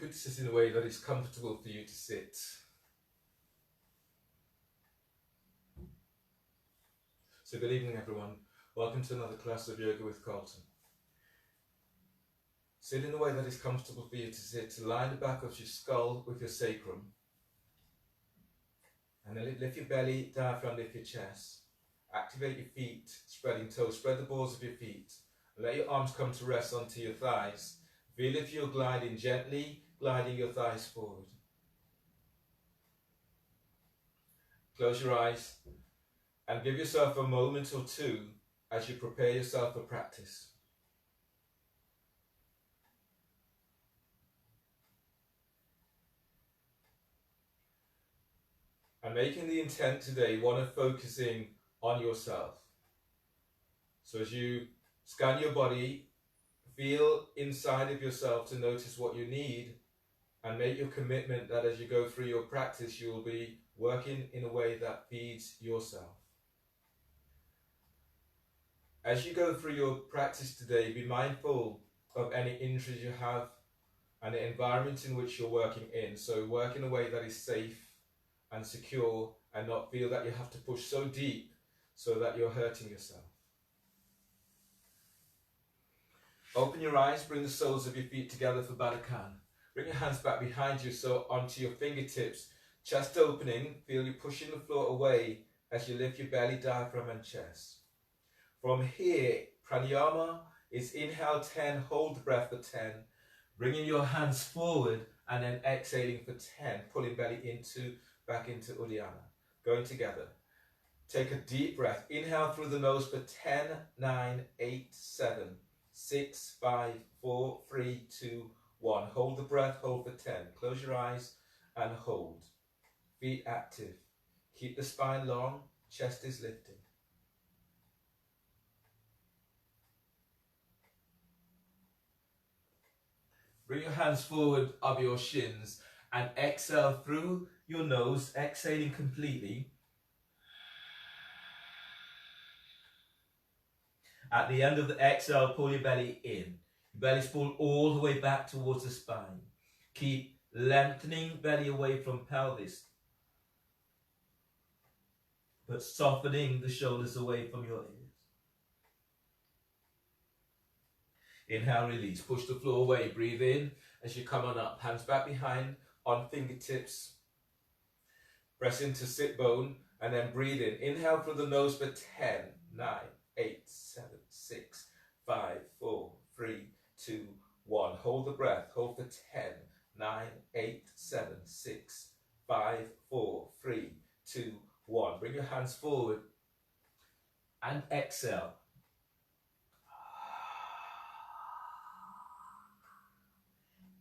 good to sit in a way that is comfortable for you to sit. So good evening everyone, welcome to another class of yoga with Carlton. Sit in a way that is comfortable for you to sit. Line the back of your skull with your sacrum. And then lift your belly, diaphragm, lift your chest. Activate your feet, spreading toes, spread the balls of your feet. And let your arms come to rest onto your thighs. Feel if you're gliding gently, gliding your thighs forward. Close your eyes and give yourself a moment or two as you prepare yourself for practice. And making the intent today, one of focusing on yourself. So as you scan your body, feel inside of yourself to notice what you need and make your commitment that as you go through your practice, you will be working in a way that feeds yourself. As you go through your practice today, be mindful of any injuries you have and the environment in which you're working in. So work in a way that is safe and secure and not feel that you have to push so deep so that you're hurting yourself. Open your eyes, bring the soles of your feet together for Balakan. Bring your hands back behind you, so onto your fingertips. Chest opening, feel you pushing the floor away as you lift your belly, diaphragm and chest. From here, pranayama is inhale 10, hold the breath for 10. Bringing your hands forward and then exhaling for 10, pulling belly back into Uddiyana. Going together. Take a deep breath. Inhale through the nose for 10, 9, 8, 7, 6, 5, 4, 3, 2, 1. Hold the breath, hold for 10. Close your eyes and hold. Feet active. Keep the spine long, chest is lifted. Bring your hands forward of your shins and exhale through your nose, exhaling completely. At the end of the exhale, pull your belly in. Your belly's pulled all the way back towards the spine. Keep lengthening belly away from pelvis, but softening the shoulders away from your ears. Inhale, release. Push the floor away. Breathe in as you come on up. Hands back behind on fingertips. Press into sit bone and then breathe in. Inhale through the nose for 10, 9, 8, 7, 6, 5, 4, 3, 2, 1. Hold the breath. Hold for 10, 9, 8, 7, 6, 5, 4, 3, 2, 1. Bring your hands forward and exhale.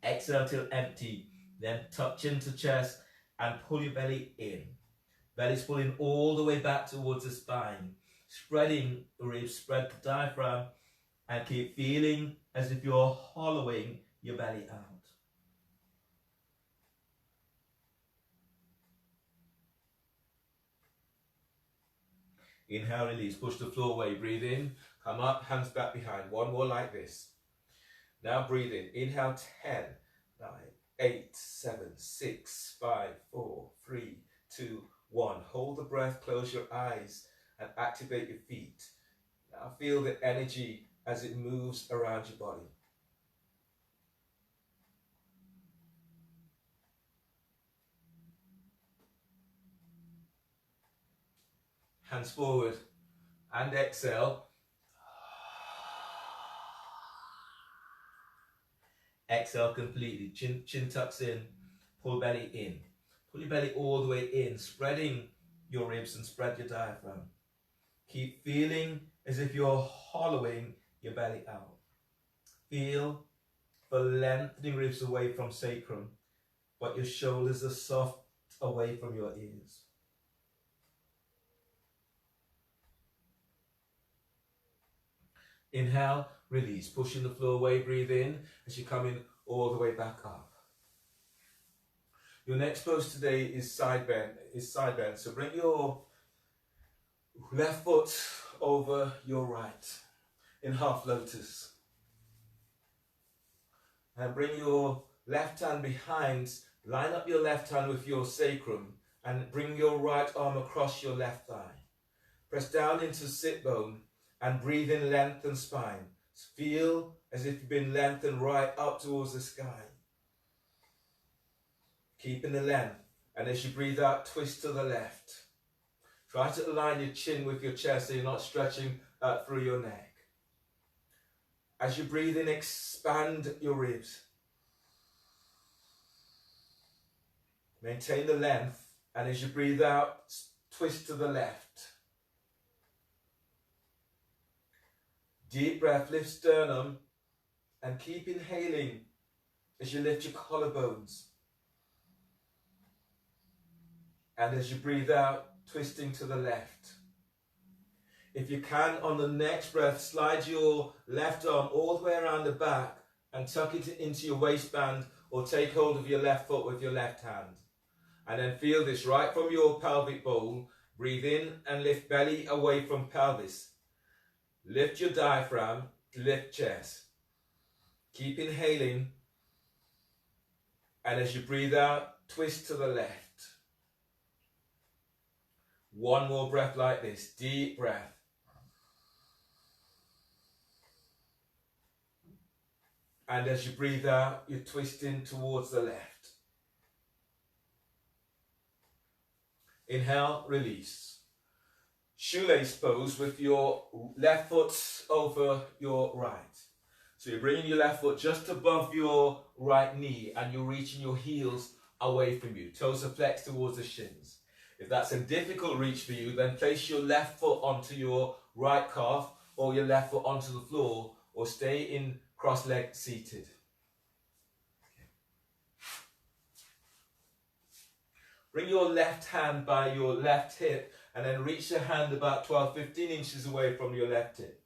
Exhale till empty, then tuck chin to chest and pull your belly in. Belly's pulling all the way back towards the spine. Spreading the ribs, spread the diaphragm and keep feeling as if you're hollowing your belly out. Inhale, release, push the floor away, breathe in, come up, hands back behind. One more like this. Now breathe in. Inhale 10, 9, 8, 7, 6, 5, 4, 3, 2, 1. Hold the breath, close your eyes and activate your feet. Now feel the energy as it moves around your body. Hands forward and exhale. Exhale completely, chin tucks in, pull belly in. Pull your belly all the way in, spreading your ribs and spread your diaphragm. Keep feeling as if you're hollowing your belly out. Feel for lengthening ribs away from sacrum, but your shoulders are soft away from your ears. Inhale, release, pushing the floor away, breathe in as you come in all the way back up. Your next pose today is side bend. So bring your left foot over your right in half lotus. And bring your left hand behind, line up your left hand with your sacrum and bring your right arm across your left thigh. Press down into sit bone and breathe in lengthen spine. Feel as if you've been lengthened right up towards the sky. Keeping the length, and as you breathe out, twist to the left. Try to align your chin with your chest so you're not stretching through your neck. As you breathe in, expand your ribs. Maintain the length, and as you breathe out, twist to the left. Deep breath, lift sternum, and keep inhaling as you lift your collarbones. And as you breathe out, twisting to the left. If you can, on the next breath, slide your left arm all the way around the back and tuck it into your waistband, or take hold of your left foot with your left hand. And then feel this right from your pelvic bowl. Breathe in and lift belly away from pelvis. Lift your diaphragm, lift chest. Keep inhaling. And as you breathe out, twist to the left. One more breath like this. Deep breath. And as you breathe out, you're twisting towards the left. Inhale, release. Shoelace pose with your left foot over your right. So you're bringing your left foot just above your right knee and you're reaching your heels away from you. Toes are flexed towards the shins. If that's a difficult reach for you, then place your left foot onto your right calf or your left foot onto the floor, or stay in cross-legged seated. Bring your left hand by your left hip and then reach your hand about 12-15 inches away from your left hip.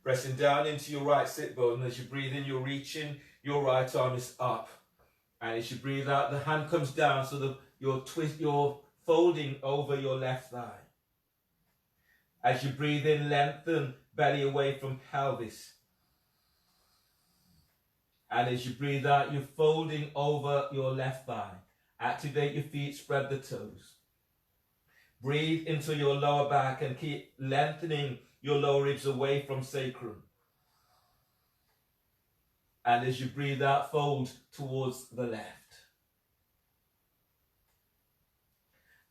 Pressing down into your right sit bone. As you breathe in, you're reaching, your right arm is up. And as you breathe out, the hand comes down so that you're folding over your left thigh. As you breathe in, lengthen belly away from pelvis. And as you breathe out, you're folding over your left thigh. Activate your feet, spread the toes. Breathe into your lower back and keep lengthening your lower ribs away from sacrum. And as you breathe out, fold towards the left.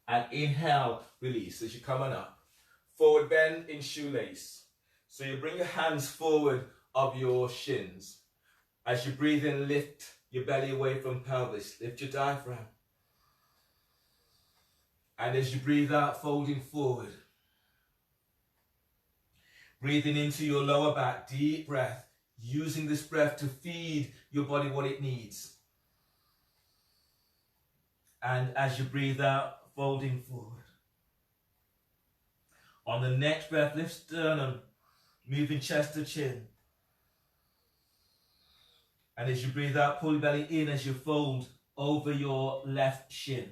And inhale, release as you're coming up. Forward bend in shoelace. So you bring your hands forward of your shins. As you breathe in, lift your belly away from pelvis. Lift your diaphragm. And as you breathe out, folding forward. Breathing into your lower back, deep breath. Using this breath to feed your body what it needs. And as you breathe out, folding forward. On the next breath, lift sternum, moving chest to chin. And as you breathe out, pull your belly in as you fold over your left shin.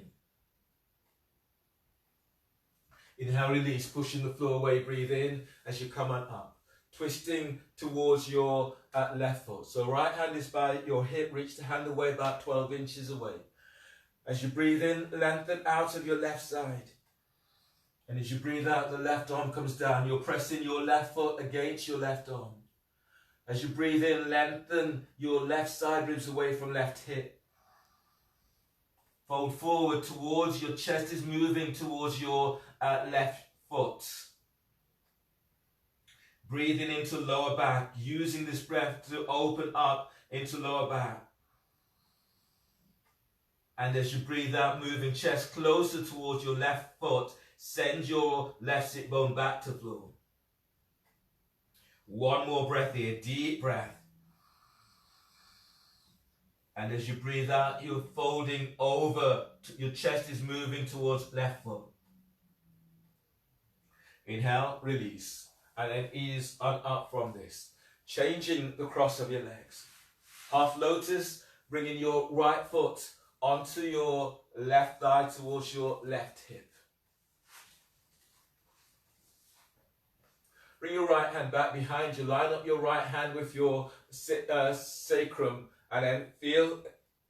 Inhale, release, pushing the floor away, breathe in as you come on up. Twisting towards your left foot. So right hand is by your hip, reach the hand away about 12 inches away. As you breathe in, lengthen out of your left side. And as you breathe out, the left arm comes down. You're pressing your left foot against your left arm. As you breathe in, lengthen your left side ribs away from left hip. Fold forward towards your chest is moving towards your left foot. Breathing into lower back, using this breath to open up into lower back. And as you breathe out, moving chest closer towards your left foot, send your left sit bone back to floor. One more breath here, deep breath. And as you breathe out, you're folding over, your chest is moving towards left foot. Inhale, release. And then ease on up from this. Changing the cross of your legs. Half lotus, bringing your right foot onto your left thigh towards your left hip. Bring your right hand back behind you. Line up your right hand with your sacrum and then feel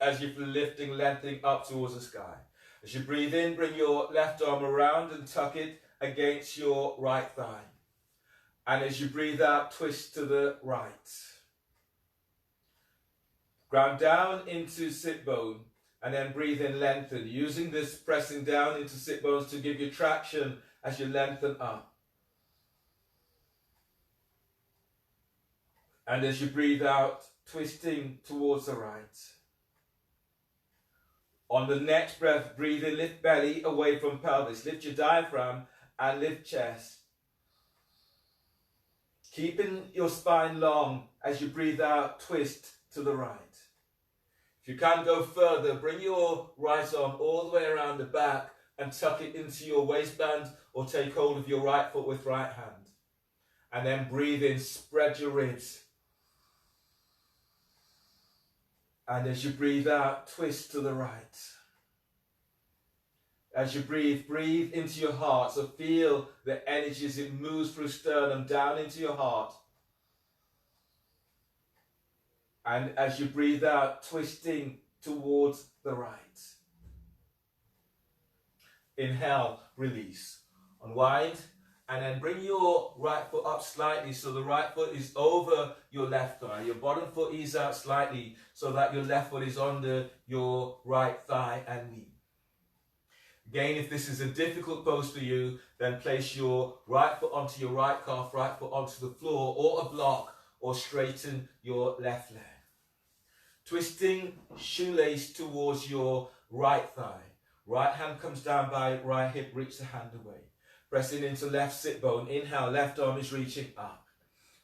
as you're lifting, lengthening up towards the sky. As you breathe in, bring your left arm around and tuck it against your right thigh. And as you breathe out, twist to the right. Ground down into sit bone and then breathe in, lengthen. Using this pressing down into sit bones to give you traction as you lengthen up. And as you breathe out, twisting towards the right. On the next breath, breathe in, lift belly away from pelvis. Lift your diaphragm and lift chest. Keeping your spine long as you breathe out, twist to the right. If you can go further, bring your right arm all the way around the back and tuck it into your waistband or take hold of your right foot with right hand. And then breathe in, spread your ribs. And as you breathe out, twist to the right. As you breathe, breathe into your heart. So feel the energy as it moves through sternum down into your heart. And as you breathe out, twisting towards the right. Inhale, release. Unwind. And then bring your right foot up slightly so the right foot is over your left thigh. Your bottom foot ease out slightly so that your left foot is under your right thigh and knee. Again, if this is a difficult pose for you, then place your right foot onto your right calf, right foot onto the floor or a block, or straighten your left leg. Twisting shoelace towards your right thigh. Right hand comes down by right hip, reach the hand away. Pressing into left sit bone. Inhale, left arm is reaching up.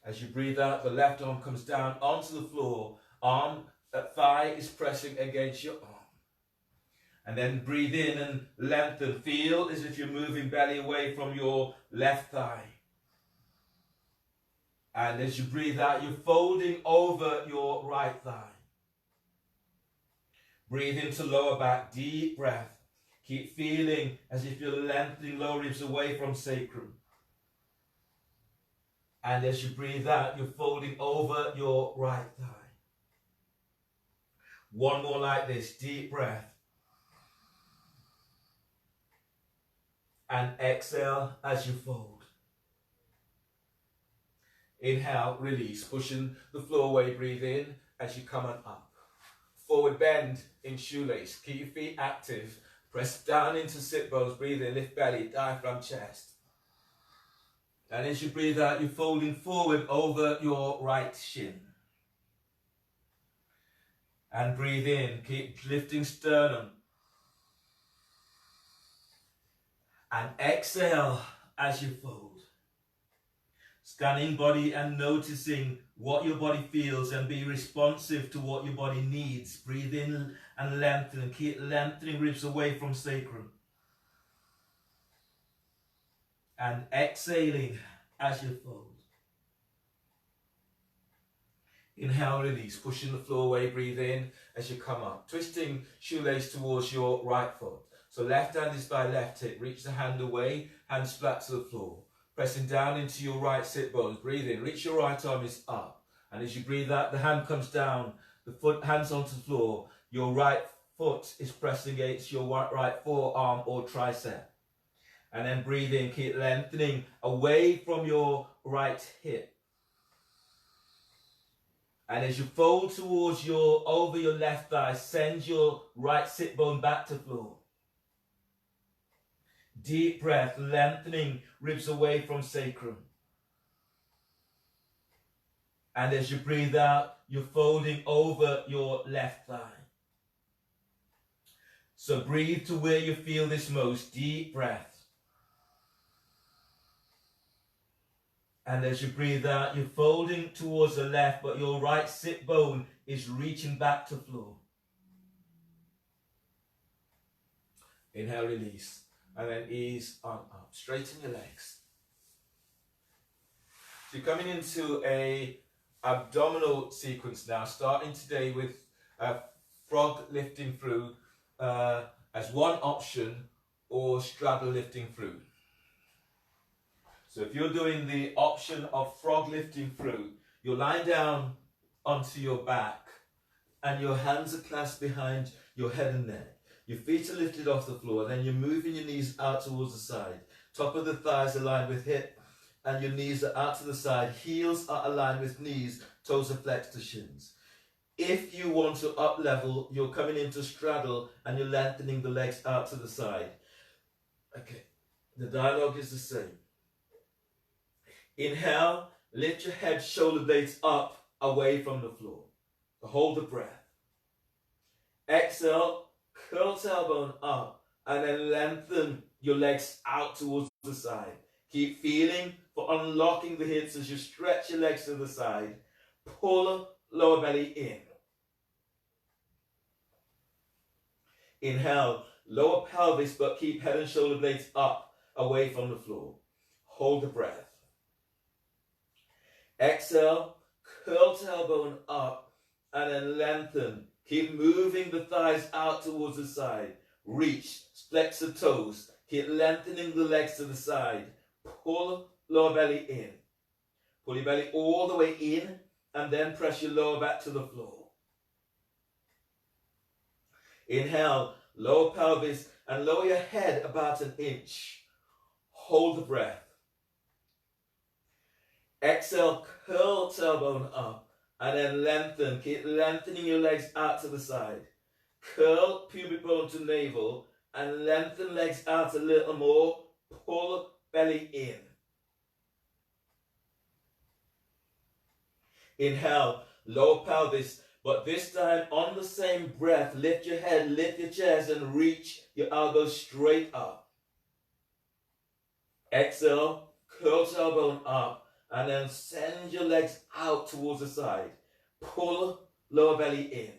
As you breathe out, the left arm comes down onto the floor. Thigh is pressing against your arm. And then breathe in and lengthen. Feel as if you're moving belly away from your left thigh. And as you breathe out, you're folding over your right thigh. Breathe into lower back, deep breath. Keep feeling as if you're lengthening lower ribs away from sacrum. And as you breathe out, you're folding over your right thigh. One more like this, deep breath. And exhale as you fold. Inhale, release, pushing the floor away, breathe in as you come on up. Forward bend in shoelace, keep your feet active. Press down into sit bones, breathe in, lift belly, diaphragm, chest. And as you breathe out, you're folding forward over your right shin. And breathe in, keep lifting sternum. And exhale as you fold. Scanning body and noticing what your body feels and be responsive to what your body needs. Breathe in and lengthen and keep lengthening ribs away from sacrum. And exhaling as you fold. Inhale, release, pushing the floor away, breathe in as you come up. Twisting shoelace towards your right foot. So left hand is by left hip, reach the hand away, hands flat to the floor. Pressing down into your right sit bones, breathe in, reach your right arm is up. And as you breathe out, the hand comes down, the foot, hands onto the floor. Your right foot is pressing against your right forearm or tricep. And then breathe in, keep lengthening away from your right hip. And as you fold towards over your left thigh, send your right sit bone back to floor. Deep breath, lengthening ribs away from sacrum. And as you breathe out, you're folding over your left thigh. So breathe to where you feel this most. Deep breath. And as you breathe out, you're folding towards the left, but your right sit bone is reaching back to floor. Inhale, release. And then ease on up. Straighten your legs. So you're coming into a abdominal sequence now, starting today with frog lifting through as one option, or straddle lifting through. So if you're doing the option of frog lifting through, you're lying down onto your back and your hands are clasped behind your head and neck. Your feet are lifted off the floor, then you're moving your knees out towards the side. Top of the thighs aligned with hip, and your knees are out to the side. Heels are aligned with knees, toes are flexed to shins. If you want to up level, you're coming into straddle and you're lengthening the legs out to the side. Okay, the dialogue is the same. Inhale, lift your head, shoulder blades up, away from the floor. Hold the breath. Exhale, curl tailbone up, and then lengthen your legs out towards the side. Keep feeling for unlocking the hips as you stretch your legs to the side. Pull lower belly in. Inhale, lower pelvis, but keep head and shoulder blades up, away from the floor. Hold the breath. Exhale, curl tailbone up, and then lengthen. Keep moving the thighs out towards the side. Reach, flex the toes. Keep lengthening the legs to the side. Pull lower belly in. Pull your belly all the way in, and then press your lower back to the floor. Inhale, lower pelvis, and lower your head about an inch. Hold the breath. Exhale, curl tailbone up, and then lengthen. Keep lengthening your legs out to the side. Curl pubic bone to navel, and lengthen legs out a little more. Pull belly in. Inhale, lower pelvis, but this time on the same breath, lift your head, lift your chest, and reach your elbows straight up. Exhale, curl tailbone up, and then send your legs out towards the side. Pull lower belly in.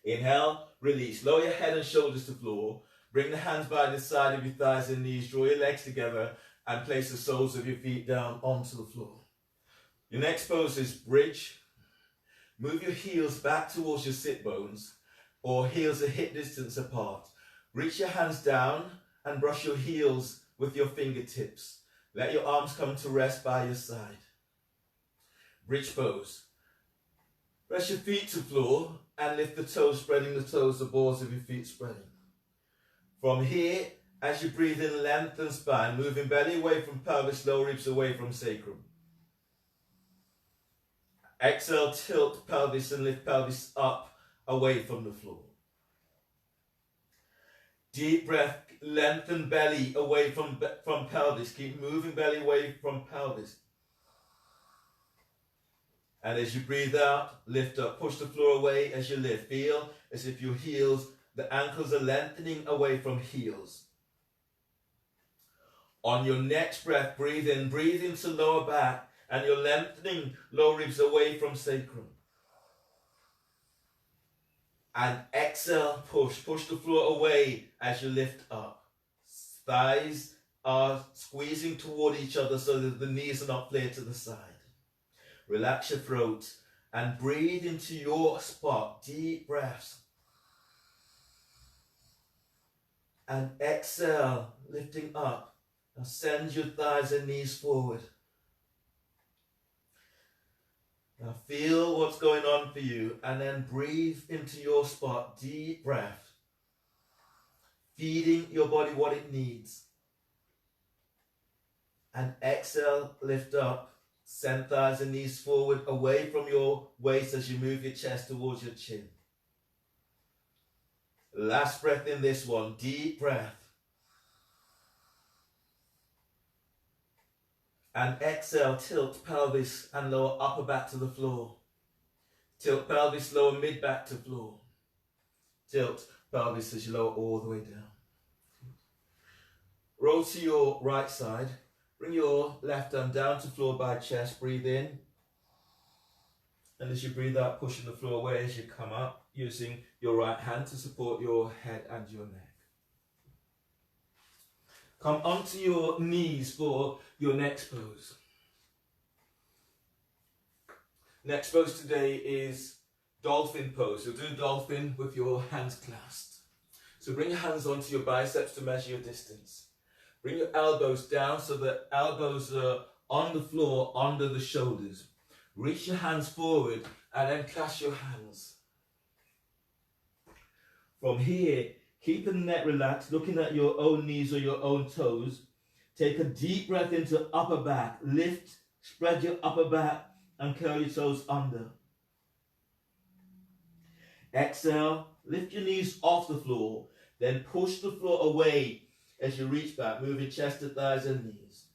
Inhale, release. Lower your head and shoulders to floor. Bring the hands by the side of your thighs and knees. Draw your legs together and place the soles of your feet down onto the floor. Your next pose is bridge. Move your heels back towards your sit bones, or heels are hip distance apart. Reach your hands down and brush your heels with your fingertips. Let your arms come to rest by your side. Bridge pose. Press your feet to floor and lift the toes, spreading the toes, the balls of your feet spreading. From here, as you breathe in, lengthen spine, moving belly away from pelvis, lower ribs away from sacrum. Exhale, tilt pelvis and lift pelvis up, away from the floor. Deep breath, lengthen belly away from pelvis. Keep moving belly away from pelvis. And as you breathe out, lift up. Push the floor away as you lift. Feel as if your heels, the ankles are lengthening away from heels. On your next breath, breathe into lower back, and you're lengthening lower ribs away from sacrum. And exhale, push the floor away as you lift up. Thighs are squeezing toward each other so that the knees are not flared to the side. Relax your throat and breathe into your spot. Deep breaths. And exhale, lifting up. Now send your thighs and knees forward. Now feel what's going on for you, and then breathe into your spot. Deep breath. Feeding your body what it needs. And exhale, lift up. Send thighs and knees forward, away from your waist as you move your chest towards your chin. Last breath in this one. Deep breath. And exhale, tilt pelvis and lower upper back to the floor. Tilt pelvis, lower mid back to floor. Tilt pelvis as you lower all the way down. Roll to your right side. Bring your left arm down to floor by chest. Breathe in. And as you breathe out, pushing the floor away as you come up, using your right hand to support your head and your neck. Come onto your knees for your next pose. Next pose today is dolphin pose. You'll do dolphin with your hands clasped. So bring your hands onto your biceps to measure your distance. Bring your elbows down so the elbows are on the floor, under the shoulders. Reach your hands forward and then clasp your hands. From here, keep the neck relaxed, looking at your own knees or your own toes. Take a deep breath into upper back. Lift, spread your upper back and curl your toes under. Exhale, lift your knees off the floor. Then push the floor away as you reach back, moving chest to thighs and knees.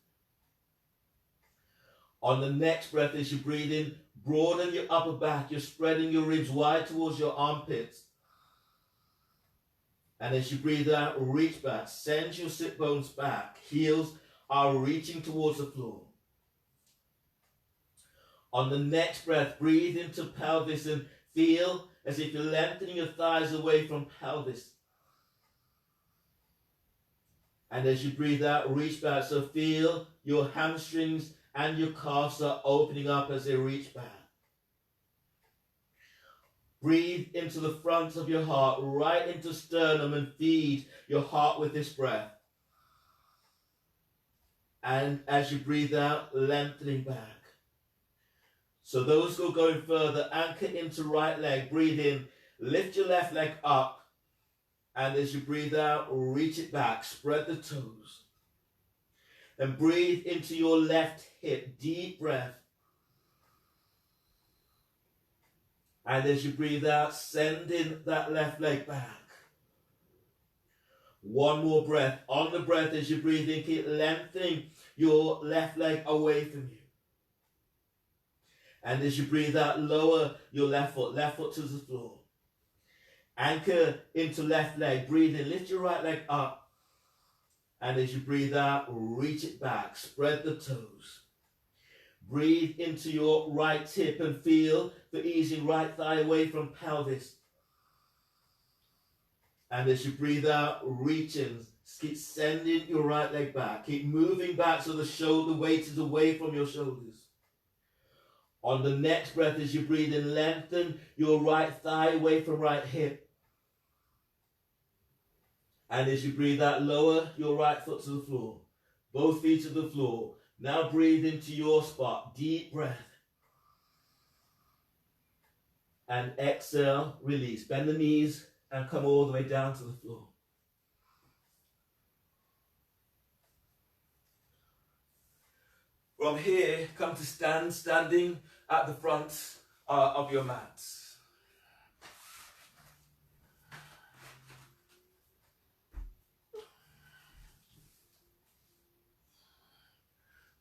On the next breath, as you breathe in, broaden your upper back. You're spreading your ribs wide towards your armpits. And as you breathe out, reach back. Send your sit bones back. Heels are reaching towards the floor. On the next breath, breathe into pelvis and feel as if you're lengthening your thighs away from pelvis. And as you breathe out, reach back. So feel your hamstrings and your calves are opening up as they reach back. Breathe into the front of your heart, right into sternum, and feed your heart with this breath. And as you breathe out, lengthening back. So those who are going further, anchor into right leg. Breathe in, lift your left leg up. And as you breathe out, reach it back. Spread the toes. Then breathe into your left hip. Deep breath. And as you breathe out, send in that left leg back. One more breath. On the breath, as you breathe in, keep lengthening your left leg away from you. And as you breathe out, lower your left foot to the floor. Anchor into left leg. Breathe in, lift your right leg up. And as you breathe out, reach it back. Spread the toes. Breathe into your right hip and feel the easing right thigh away from pelvis. And as you breathe out, reach in. Keep sending your right leg back. Keep moving back so the shoulder weight is away from your shoulders. On the next breath, as you breathe in, lengthen your right thigh away from right hip. And as you breathe out, lower your right foot to the floor. Both feet to the floor. Now breathe into your spot. Deep breath. And exhale, release. Bend the knees and come all the way down to the floor. From here, come to standing at the front of your mats.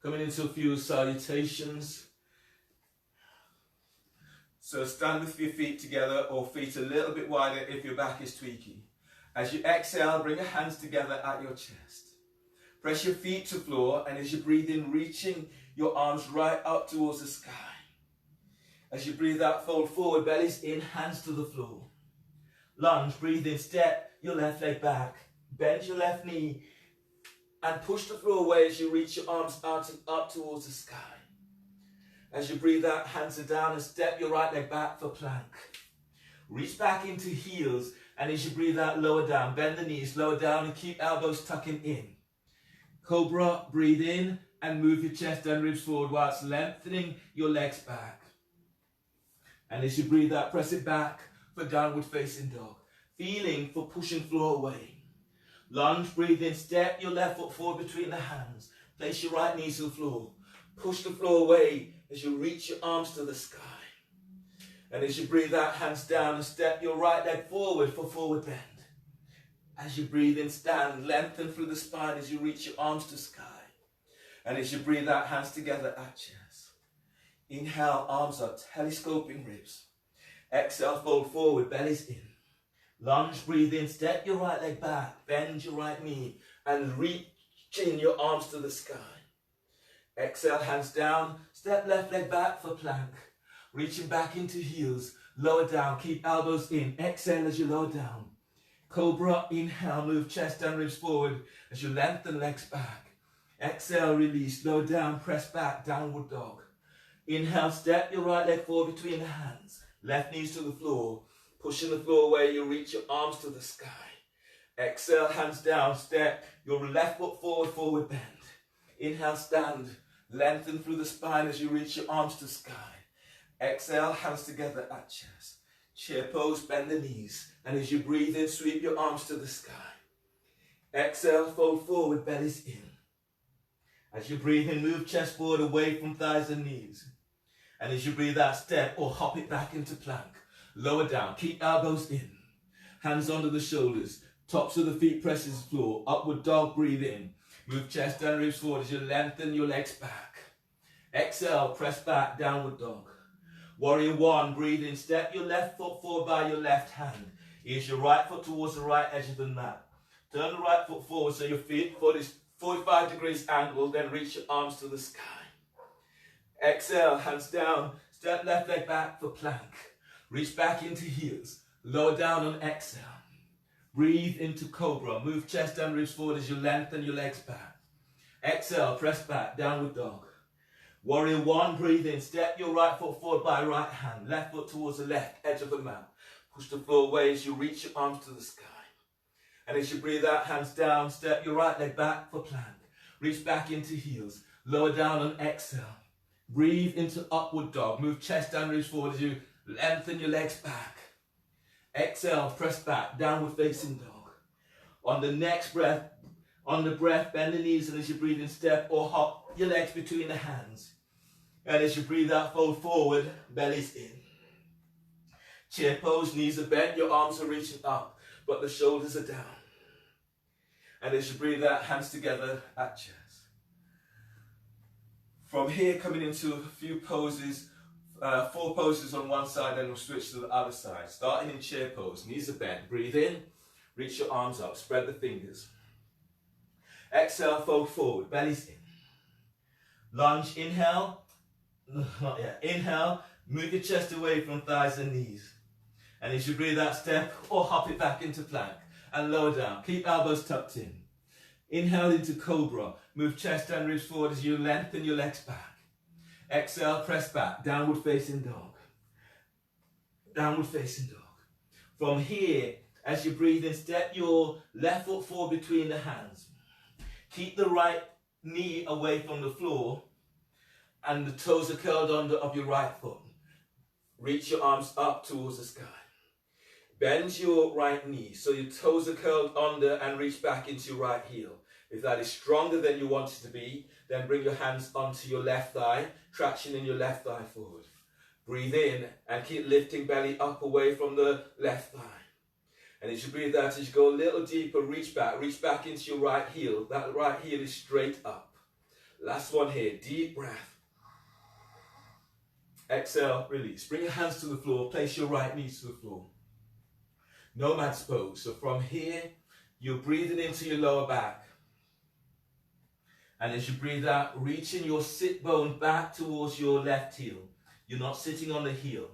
Coming into a few salutations. So stand with your feet together or feet a little bit wider if your back is tweaky. As you exhale, bring your hands together at your chest. Press your feet to floor, and as you breathe in, reaching your arms right up towards the sky. As you breathe out, fold forward, bellies in, hands to the floor. Lunge, breathe in, step your left leg back. Bend your left knee and push the floor away as you reach your arms out and up towards the sky. As you breathe out, hands are down and step your right leg back for plank. Reach back into heels, and as you breathe out, lower down. Bend the knees, lower down, and keep elbows tucking in. Cobra, breathe in and move your chest and ribs forward whilst lengthening your legs back. And as you breathe out, press it back for downward facing dog. Feeling for pushing floor away. Lunge, breathe in, step your left foot forward between the hands. Place your right knee to the floor. Push the floor away as you reach your arms to the sky. And as you breathe out, hands down and step your right leg forward for forward bend. As you breathe in, stand, lengthen through the spine as you reach your arms to sky. And as you breathe out, hands together at chest. Inhale, arms up, telescoping ribs. Exhale, fold forward, bellies in. Lunge, breathe in, step your right leg back, bend your right knee, and reaching your arms to the sky. Exhale, hands down, step left leg back for plank. Reaching back into heels, lower down, keep elbows in. Exhale as you lower down. Cobra, inhale, move chest and ribs forward as you lengthen legs back. Exhale, release, lower down, press back, downward dog. Inhale, step your right leg forward between the hands. Left knees to the floor. Pushing the floor away, you reach your arms to the sky. Exhale, hands down, step your left foot forward, forward bend. Inhale, stand, lengthen through the spine as you reach your arms to sky. Exhale, hands together at chest. Chair pose, bend the knees. And as you breathe in, sweep your arms to the sky. Exhale, fold forward, bellies in. As you breathe in, move chest forward away from thighs and knees. And as you breathe out, step or hop it back into plank. Lower down, keep elbows in. Hands onto the shoulders. Tops of the feet presses the floor. Upward dog, breathe in. Move chest and ribs forward as you lengthen your legs back. Exhale, press back, downward dog. Warrior one, breathe in. Step your left foot forward by your left hand. Ease your right foot towards the right edge of the mat. Turn the right foot forward so your foot is 45 degrees angled, then reach your arms to the sky. Exhale, hands down. Step left leg back for plank. Reach back into heels. Lower down on exhale. Breathe into cobra. Move chest and ribs forward as you lengthen your legs back. Exhale, press back, downward dog. Warrior one, breathe in. Step your right foot forward by right hand. Left foot towards the left edge of the mat. Push the floor away as you reach your arms to the sky. And as you breathe out, hands down, step your right leg back for plank. Reach back into heels. Lower down on exhale. Breathe into upward dog. Move chest and ribs forward as you lengthen your legs back. Exhale, press back, downward facing dog. On the next breath, on the breath, bend the knees, and as you breathe in, step or hop your legs between the hands. And as you breathe out, fold forward, bellies in. Chair pose, knees are bent, your arms are reaching up, but the shoulders are down. And as you breathe out, hands together at chest. From here, coming into a few poses, 4 poses on one side, then we'll switch to the other side. Starting in chair pose, knees are bent. Breathe in, reach your arms up, spread the fingers. Exhale, fold forward, bellies in. Lunge, inhale, not yet. Inhale, move your chest away from thighs and knees. And as you breathe out, step or hop it back into plank. And lower down, keep elbows tucked in. Inhale into cobra, move chest and ribs forward as you lengthen your legs back. Exhale, press back, downward facing dog. Downward facing dog. From here, as you breathe in, step your left foot forward between the hands. Keep the right knee away from the floor and the toes are curled under of your right foot. Reach your arms up towards the sky. Bend your right knee so your toes are curled under and reach back into your right heel. If that is stronger than you want it to be, then bring your hands onto your left thigh, traction in your left thigh forward. Breathe in and keep lifting belly up away from the left thigh. And as you breathe out, as you go a little deeper, reach back into your right heel. That right heel is straight up. Last one here, deep breath. Exhale, release. Bring your hands to the floor, place your right knee to the floor. Nomad's pose. So from here, you're breathing into your lower back. And as you breathe out, reaching your sit bone back towards your left heel. You're not sitting on the heel.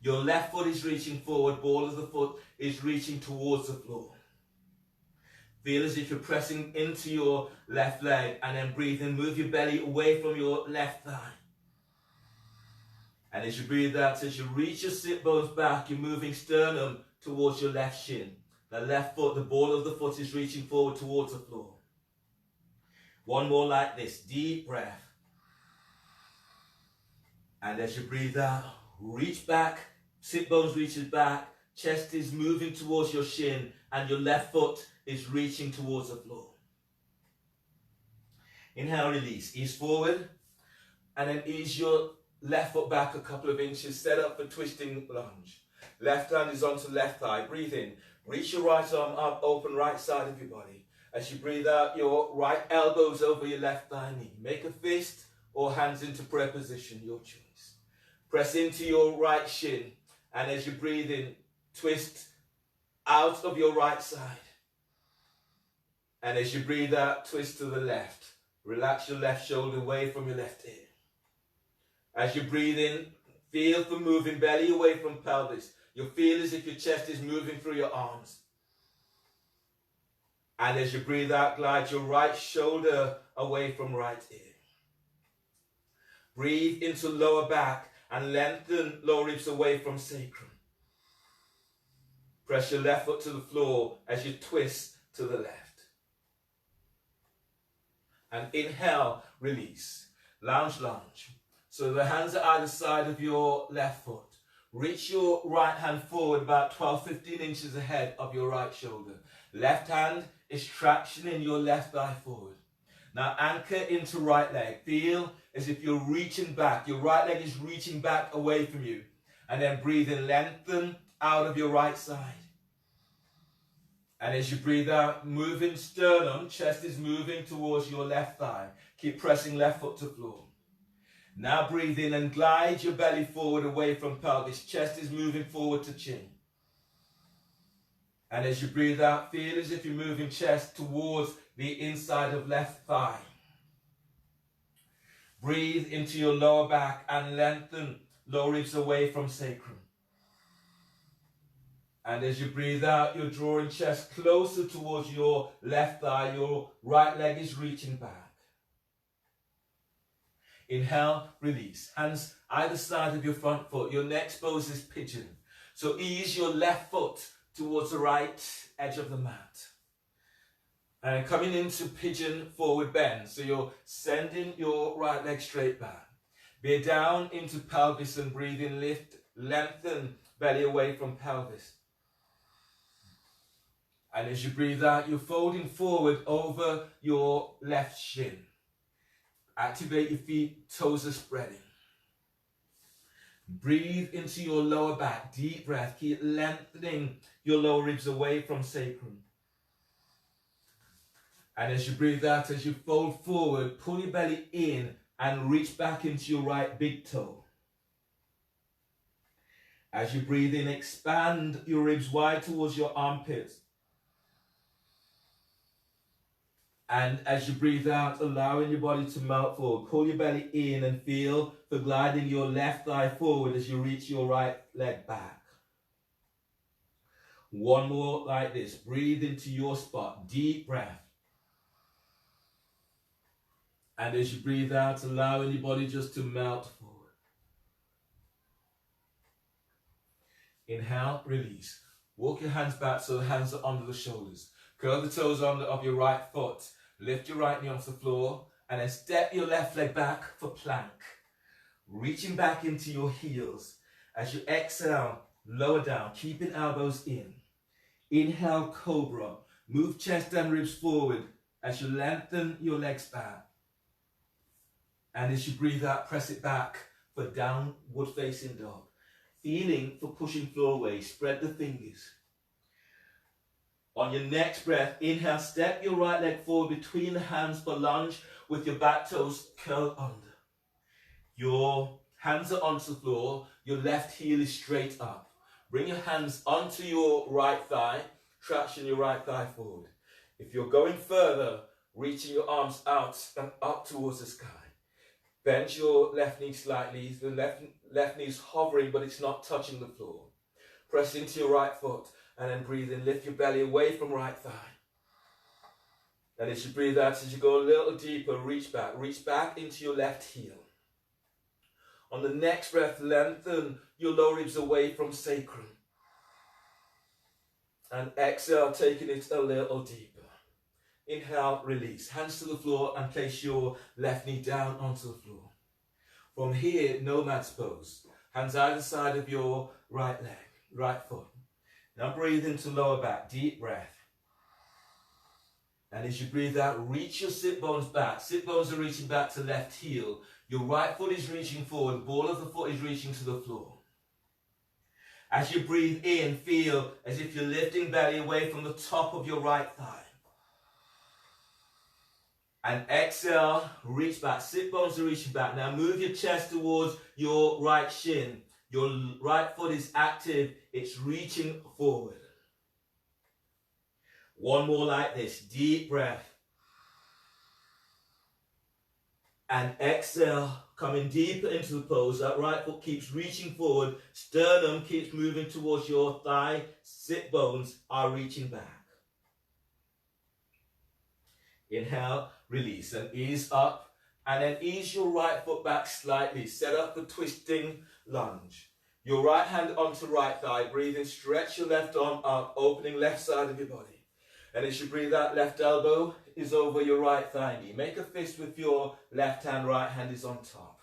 Your left foot is reaching forward, ball of the foot is reaching towards the floor. Feel as if you're pressing into your left leg and then breathe in, move your belly away from your left thigh. And as you breathe out, as you reach your sit bones back, you're moving sternum towards your left shin. The left foot, the ball of the foot is reaching forward towards the floor. One more like this, deep breath. And as you breathe out, reach back, sit bones reaches back, chest is moving towards your shin, and your left foot is reaching towards the floor. Inhale, release, ease forward, and then ease your left foot back a couple of inches, set up for twisting lunge. Left hand is onto left thigh, breathe in, reach your right arm up, open right side of your body. As you breathe out, your right elbows over your left thigh knee. Make a fist or hands into prayer position, your choice. Press into your right shin, and as you breathe in, twist out of your right side. And as you breathe out, twist to the left. Relax your left shoulder away from your left ear. As you breathe in, feel for moving belly away from pelvis. You'll feel as if your chest is moving through your arms. And as you breathe out, glide your right shoulder away from right ear. Breathe into lower back and lengthen lower ribs away from sacrum. Press your left foot to the floor as you twist to the left. And inhale, release. Lounge lunge. So the hands are either side of your left foot. Reach your right hand forward about 12-15 inches ahead of your right shoulder. Left hand is tractioning your left thigh forward. Now anchor into right leg. Feel as if you're reaching back. Your right leg is reaching back away from you. And then breathe in, lengthen out of your right side. And as you breathe out, moving sternum, chest is moving towards your left thigh. Keep pressing left foot to floor. Now breathe in and glide your belly forward away from pelvis. Chest is moving forward to chin. And as you breathe out, feel as if you're moving chest towards the inside of left thigh. Breathe into your lower back and lengthen lower ribs away from sacrum. And as you breathe out, you're drawing chest closer towards your left thigh. Your right leg is reaching back. Inhale, release. Hands either side of your front foot. Your next pose is pigeon. So ease your left foot towards the right edge of the mat. And coming into pigeon forward bend. So you're sending your right leg straight back. Bear down into pelvis and breathe in, lift, lengthen belly away from pelvis. And as you breathe out, you're folding forward over your left shin. Activate your feet, toes are spreading. Breathe into your lower back, deep breath. Keep lengthening your lower ribs away from sacrum. And as you breathe out, as you fold forward, pull your belly in and reach back into your right big toe. As you breathe in, expand your ribs wide towards your armpits. And as you breathe out, allowing your body to melt forward. Pull your belly in and feel for gliding your left thigh forward as you reach your right leg back. One more like this. Breathe into your spot. Deep breath. And as you breathe out, allowing your body just to melt forward. Inhale, release. Walk your hands back so the hands are under the shoulders. Curl the toes under of your right foot. Lift your right knee off the floor and then step your left leg back for plank. Reaching back into your heels. As you exhale, lower down, keeping elbows in. Inhale, cobra. Move chest and ribs forward as you lengthen your legs back. And as you breathe out, press it back for downward facing dog. Feeling for pushing floor away, spread the fingers. On your next breath, inhale, step your right leg forward between the hands for lunge with your back toes curled under. Your hands are onto the floor, your left heel is straight up. Bring your hands onto your right thigh, traction your right thigh forward. If you're going further, reaching your arms out and up towards the sky. Bend your left knee slightly, the left knee is hovering but it's not touching the floor. Press into your right foot. And then breathe in, lift your belly away from right thigh. And as you breathe out, as you go a little deeper, reach back into your left heel. On the next breath, lengthen your lower ribs away from sacrum. And exhale, taking it a little deeper. Inhale, release. Hands to the floor and place your left knee down onto the floor. From here, nomad's pose. Hands either side of your right leg, right foot. Now breathe into lower back, deep breath. And as you breathe out, reach your sit bones back. Sit bones are reaching back to left heel. Your right foot is reaching forward, the ball of the foot is reaching to the floor. As you breathe in, feel as if you're lifting belly away from the top of your right thigh. And exhale, reach back. Sit bones are reaching back. Now move your chest towards your right shin. Your right foot is active, it's reaching forward. One more like this, deep breath. And exhale, coming deeper into the pose. That right foot keeps reaching forward, sternum keeps moving towards your thigh, sit bones are reaching back. Inhale, release and ease up. And then ease your right foot back slightly. Set up the twisting lunge. Your right hand onto right thigh. Breathe in, stretch your left arm up, opening left side of your body. And as you breathe out, left elbow is over your right thigh knee. Make a fist with your left hand, right hand is on top.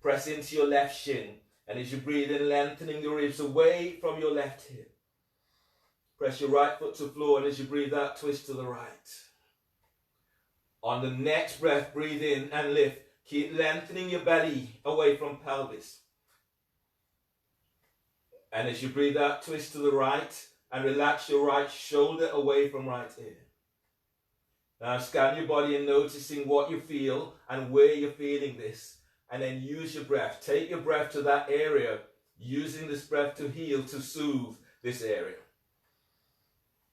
Press into your left shin. And as you breathe in, lengthening the ribs away from your left hip. Press your right foot to the floor, and as you breathe out, twist to the right. On the next breath, breathe in and lift. Keep lengthening your belly away from pelvis. And as you breathe out, twist to the right and relax your right shoulder away from right ear. Now scan your body and noticing what you feel and where you're feeling this. And then use your breath. Take your breath to that area, using this breath to heal, to soothe this area.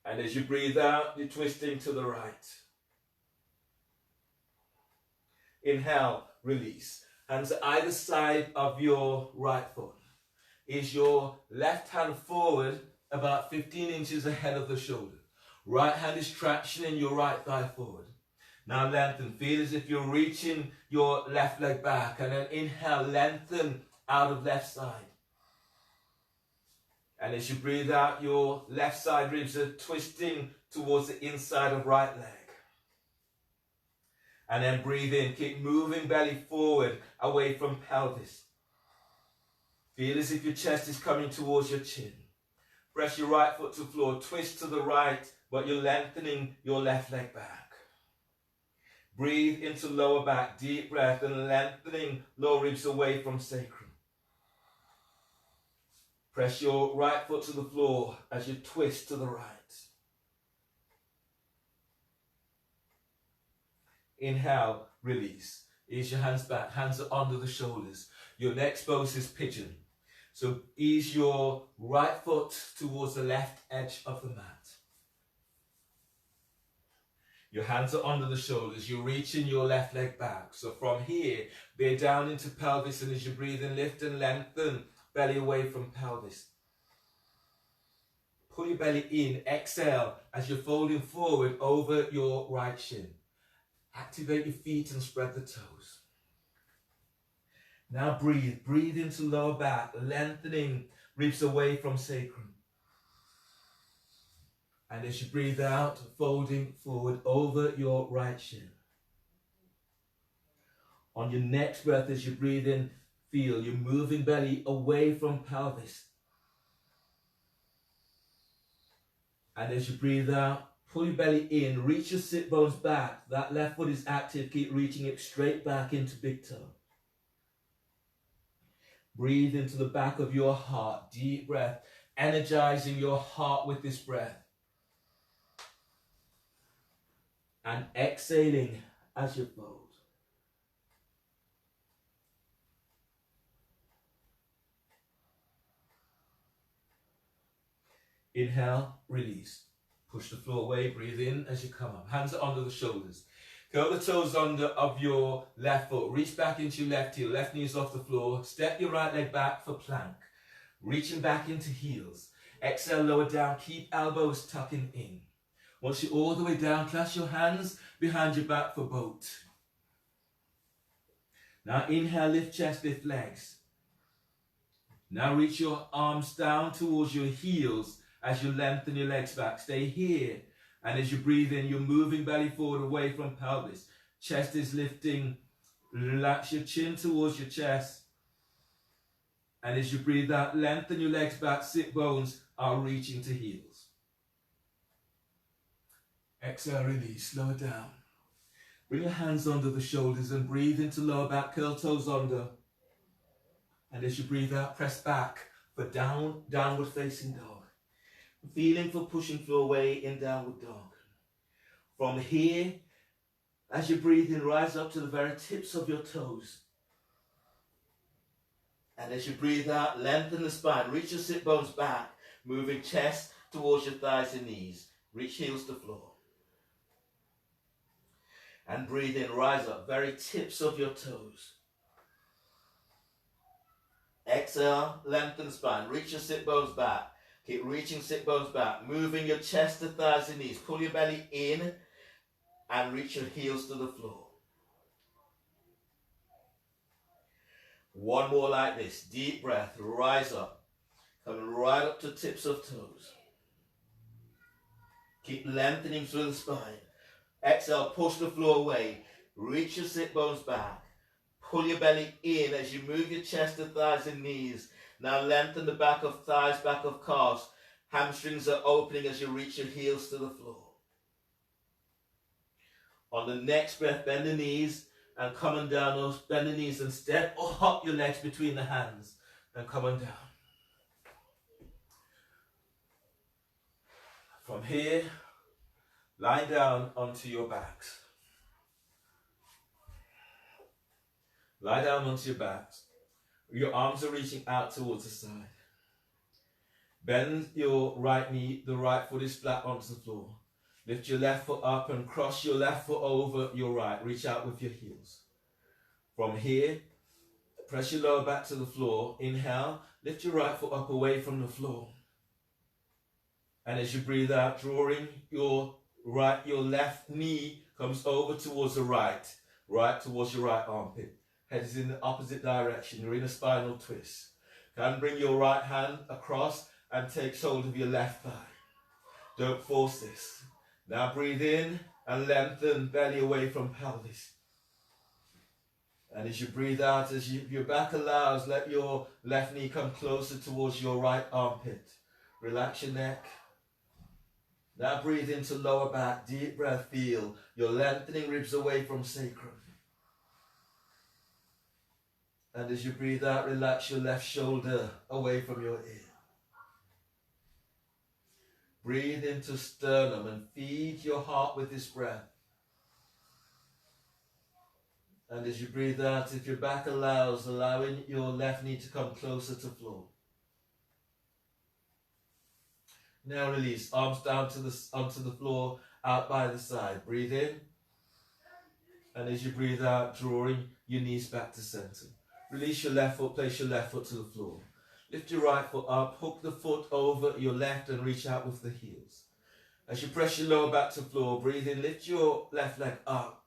And as you breathe out, you're twisting to the right. Inhale, release. Hands either side of your right foot. Is your left hand forward about 15 inches ahead of the shoulder. Right hand is tractioning your right thigh forward. Now lengthen. Feel as if you're reaching your left leg back. And then inhale, lengthen out of left side. And as you breathe out, your left side ribs are twisting towards the inside of right leg. And then breathe in. Keep moving belly forward away from pelvis. Feel as if your chest is coming towards your chin. Press your right foot to the floor. Twist to the right, but you're lengthening your left leg back. Breathe into lower back. Deep breath and lengthening lower ribs away from sacrum. Press your right foot to the floor as you twist to the right. Inhale, release. Ease your hands back. Hands are under the shoulders. Your next pose is pigeon. So ease your right foot towards the left edge of the mat. Your hands are under the shoulders. You're reaching your left leg back. So from here, bear down into pelvis, and as you breathe in, lift and lengthen belly away from pelvis. Pull your belly in. Exhale as you're folding forward over your right shin. Activate your feet and spread the toes. Now breathe. Breathe into lower back, lengthening ribs away from sacrum. And as you breathe out, folding forward over your right shin. On your next breath, as you breathe in, feel you're moving belly away from pelvis. And as you breathe out, pull your belly in, reach your sit bones back. That left foot is active. Keep reaching it straight back into big toe. Breathe into the back of your heart. Deep breath, energizing your heart with this breath. And exhaling as you fold. Inhale, release. Push the floor away, breathe in as you come up. Hands are under the shoulders. Curl the toes under of your left foot. Reach back into your left heel. Left knee is off the floor. Step your right leg back for plank. Reaching back into heels. Exhale, lower down. Keep elbows tucking in. Once you're all the way down, clasp your hands behind your back for boat. Now inhale, lift chest, lift legs. Now reach your arms down towards your heels as you lengthen your legs back. Stay here. And as you breathe in, you're moving belly forward away from pelvis. Chest is lifting. Relax your chin towards your chest. And as you breathe out, lengthen your legs back. Sit bones are reaching to heels. Exhale, release. Lower down. Bring your hands under the shoulders and breathe into lower back. Curl toes under. And as you breathe out, press back for downward facing dog. Feeling for pushing floor away in downward dog. From here, as you breathe in, rise up to the very tips of your toes. And as you breathe out, lengthen the spine. Reach your sit bones back, moving chest towards your thighs and knees. Reach heels to floor. And breathe in, rise up, very tips of your toes. Exhale, lengthen the spine. Reach your sit bones back. Keep reaching sit bones back, moving your chest to thighs and knees. Pull your belly in and reach your heels to the floor. One more like this. Deep breath, rise up. Coming right up to tips of toes. Keep lengthening through the spine. Exhale, push the floor away. Reach your sit bones back. Pull your belly in as you move your chest to thighs and knees. Now lengthen the back of thighs, back of calves. Hamstrings are opening as you reach your heels to the floor. On the next breath, bend the knees and come on down. Bend the knees and step or hop your legs between the hands and come on down. From here, lie down onto your backs. Lie down onto your backs. Your arms are reaching out towards the side. Bend your right knee, the right foot is flat onto the floor. Lift your left foot up and cross your left foot over your right. Reach out with your heels. From here, press your lower back to the floor. Inhale, lift your right foot up away from the floor. And as you breathe out, drawing your left knee comes over towards the right towards your right armpit. Head is in the opposite direction. You're in a spinal twist. Can bring your right hand across and take hold of your left thigh. Don't force this. Now breathe in and lengthen belly away from pelvis. And as you breathe out, as your back allows, let your left knee come closer towards your right armpit. Relax your neck. Now breathe into lower back, deep breath, feel your lengthening ribs away from sacrum. And as you breathe out, relax your left shoulder away from your ear. Breathe into sternum and feed your heart with this breath. And as you breathe out, if your back allows, allowing your left knee to come closer to floor. Now release, arms down onto the floor, out by the side. Breathe in. And as you breathe out, drawing your knees back to center. Release your left foot, place your left foot to the floor. Lift your right foot up, hook the foot over your left and reach out with the heels. As you press your lower back to floor, breathe in, lift your left leg up.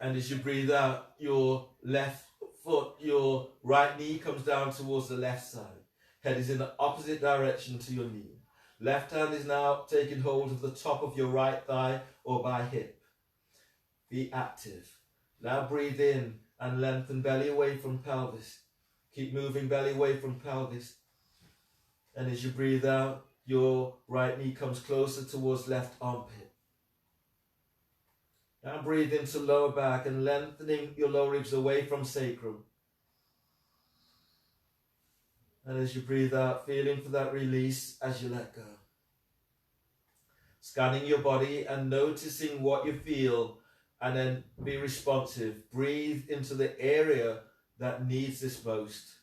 And as you breathe out, your left foot, your right knee comes down towards the left side. Head is in the opposite direction to your knee. Left hand is now taking hold of the top of your right thigh or by hip. Be active. Now breathe in and lengthen belly away from pelvis. Keep moving belly away from pelvis. And as you breathe out, your right knee comes closer towards left armpit. Now breathe into lower back and lengthening your lower ribs away from sacrum. And as you breathe out, feeling for that release as you let go. Scanning your body and noticing what you feel, and then be responsive. Breathe into the area that needs this most.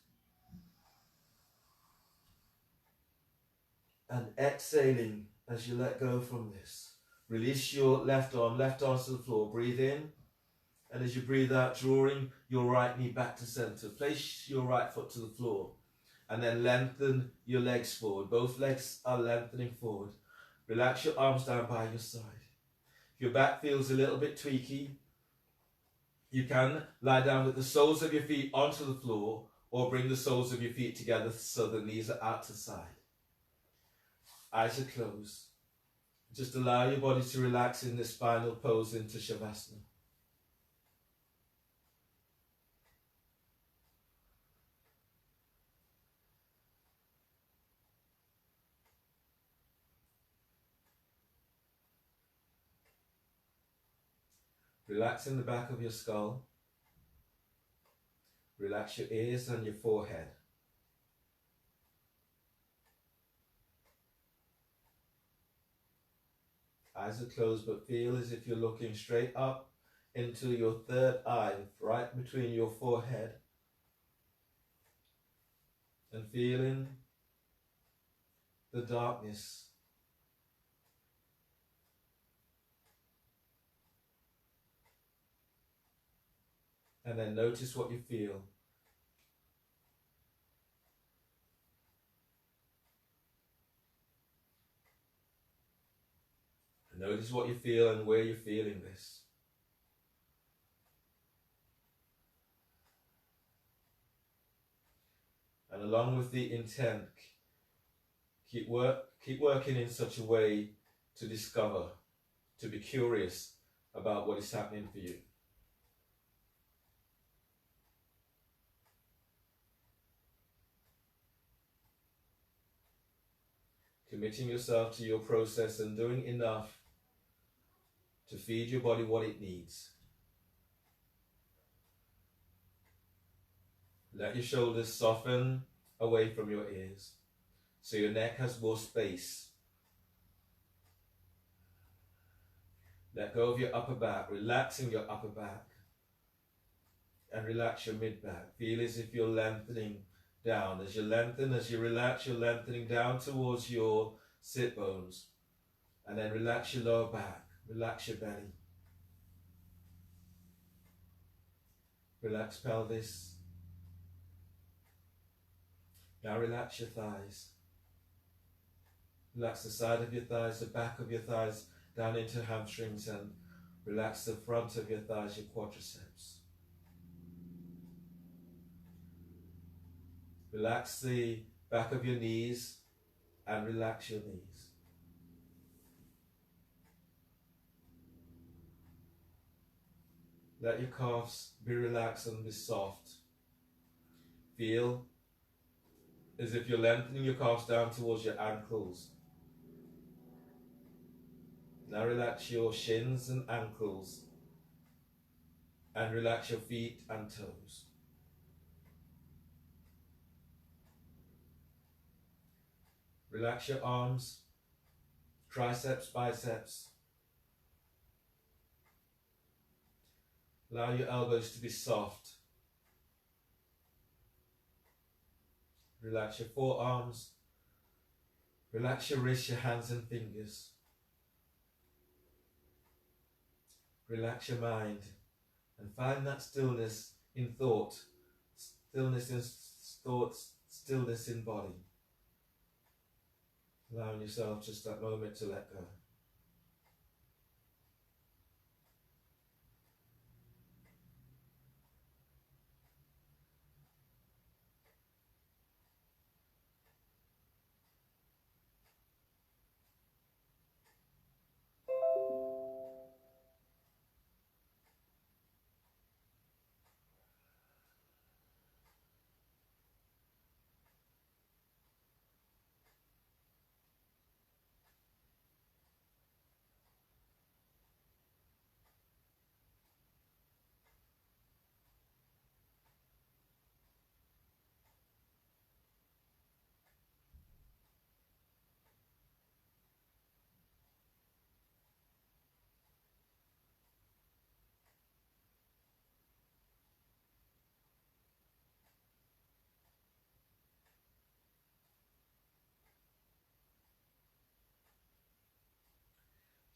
And exhaling as you let go from this. Release your left arm to the floor. Breathe in. And as you breathe out, drawing your right knee back to center. Place your right foot to the floor. And then lengthen your legs forward. Both legs are lengthening forward. Relax your arms down by your side. If your back feels a little bit tweaky, you can lie down with the soles of your feet onto the floor or bring the soles of your feet together so the knees are out to the side. Eyes are closed. Just allow your body to relax in this final pose into Shavasana. Relaxing the back of your skull. Relax your ears and your forehead. Eyes are closed, but feel as if you're looking straight up into your third eye, right between your forehead. And feeling the darkness. And then notice what you feel. And notice what you feel and where you're feeling this. And along with the intent, keep working in such a way to discover, to be curious about what is happening for you. committing yourself to your process and doing enough to feed your body what it needs. Let your shoulders soften away from your ears so your neck has more space. Let go of your upper back, relaxing your upper back, and relax your mid back. Feel as if you're lengthening down. As you lengthen, as you relax, you're lengthening down towards your sit bones. And then relax your lower back, relax your belly. Relax pelvis. Now relax your thighs. Relax the side of your thighs, the back of your thighs, down into hamstrings, and relax the front of your thighs, your quadriceps. Relax the back of your knees and relax your knees. Let your calves be relaxed and be soft. Feel as if you're lengthening your calves down towards your ankles. Now relax your shins and ankles and relax your feet and toes. Relax your arms, triceps, biceps. Allow your elbows to be soft. Relax your forearms. Relax your wrists, your hands and fingers. Relax your mind and find that stillness in thought, stillness in thoughts, stillness in body. Allowing yourself just that moment to let go.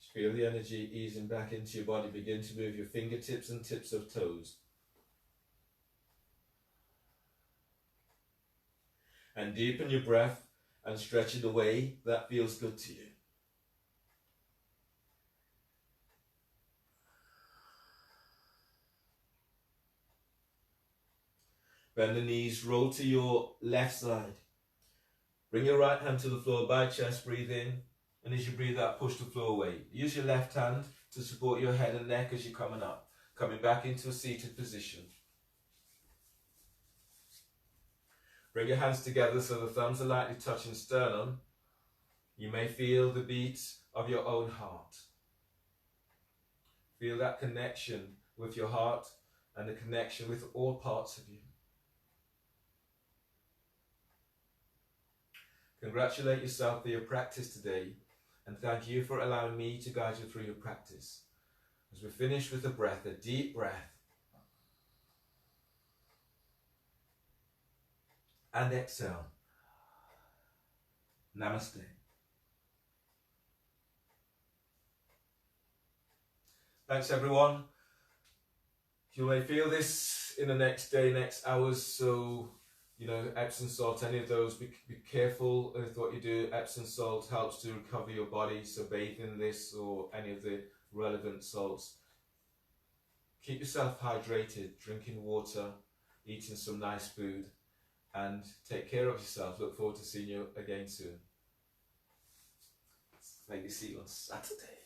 Just feel the energy easing back into your body. Begin to move your fingertips and tips of toes. And deepen your breath and stretch it away. That feels good to you. Bend the knees, roll to your left side. Bring your right hand to the floor by chest, breathe in. And as you breathe out, push the floor away. Use your left hand to support your head and neck as you're coming up. Coming back into a seated position. Bring your hands together so the thumbs are lightly touching sternum. You may feel the beat of your own heart. Feel that connection with your heart and the connection with all parts of you. Congratulate yourself for your practice today, and thank you for allowing me to guide you through your practice. As we finish with a breath, a deep breath, and exhale. Namaste. Thanks everyone. You may feel this in the next day, next hours, so Epsom salt, any of those, be careful with what you do. Epsom salt helps to recover your body, so bathe in this or any of the relevant salts. Keep yourself hydrated, drinking water, eating some nice food, and take care of yourself. Look forward to seeing you again soon. Maybe see you on Saturday.